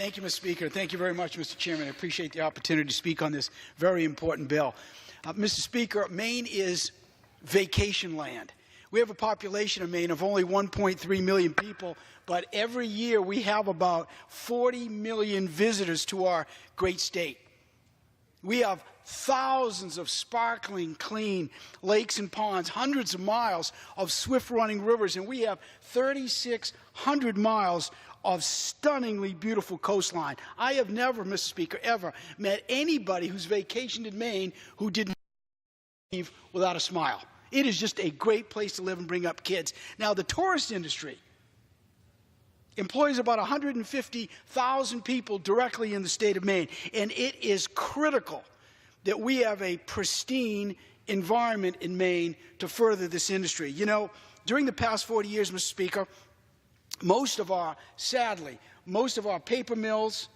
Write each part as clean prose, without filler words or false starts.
Thank you, Mr. Speaker. Thank you very much, Mr. Chairman. I appreciate the opportunity to speak on this very important bill. Mr. Speaker, Maine is vacation land. We have a population of Maine of only 1.3 million people, but every year we have about 40 million visitors to our great state. We have thousands of sparkling, clean lakes and ponds, hundreds of miles of swift-running rivers, and we have 3,600 miles of stunningly beautiful coastline. I have never, Mr. Speaker, ever met anybody who's vacationed in Maine who didn't leave without a smile. It is just a great place to live and bring up kids. Now, the tourist industry employs about 150,000 people directly in the state of Maine, and it is critical that we have a pristine environment in Maine to further this industry. You know, during the past 40 years, Mr. Speaker, sadly, most of our paper mills,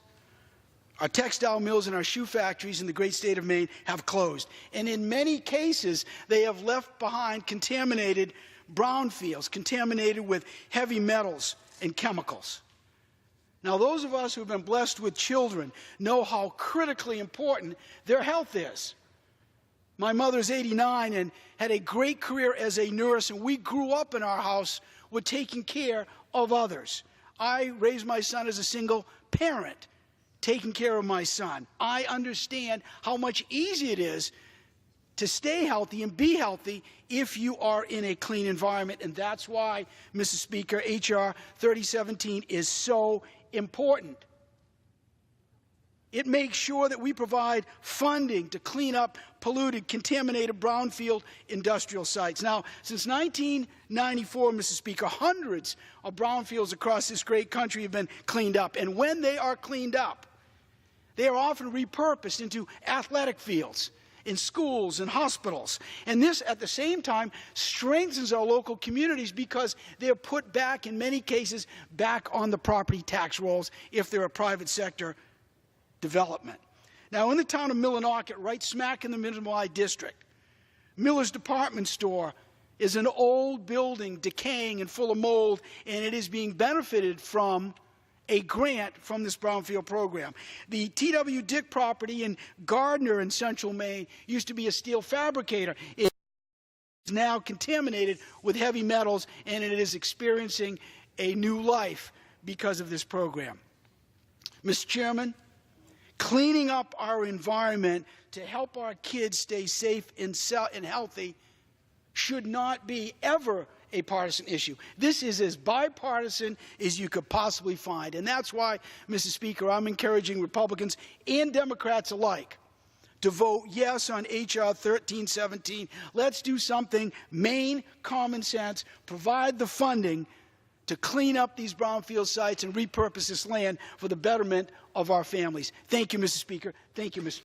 our textile mills, and our shoe factories in the great state of Maine have closed. And in many cases, they have left behind contaminated brownfields, contaminated with heavy metals and chemicals. Now, those of us who have been blessed with children know how critically important their health is. My mother's 89 and had a great career as a nurse, and we grew up in our house with taking care of others. I raised my son as a single parent, taking care of my son. I understand how much easier it is to stay healthy and be healthy if you are in a clean environment. And that's why, Mr. Speaker, H.R. 3017 is so important. It makes sure that we provide funding to clean up polluted, contaminated brownfield industrial sites. Now, since 1994, Mr. Speaker, hundreds of brownfields across this great country have been cleaned up. And when they are cleaned up, they are often repurposed into athletic fields, in schools and hospitals. And this, at the same time, strengthens our local communities because they're put back, in many cases, back on the property tax rolls if they're a private sector development. Now, in the town of Millinocket, right smack in the Mid-Mile District, Miller's Department Store is an old building, decaying and full of mold, and it is being benefited from a grant from this brownfield program. The T.W. Dick property in Gardner in central Maine used to be a steel fabricator. It is now contaminated with heavy metals, and it is experiencing a new life because of this program. Mr. Chairman, cleaning up our environment to help our kids stay safe and healthy should not be ever a partisan issue. This is as bipartisan as you could possibly find. And that's why, Mr. Speaker, I'm encouraging Republicans and Democrats alike to vote yes on H.R. 1317. Let's do something Maine common sense, provide the funding to clean up these brownfield sites and repurpose this land for the betterment of our families. Thank you, Mr. Speaker. Thank you, Mr.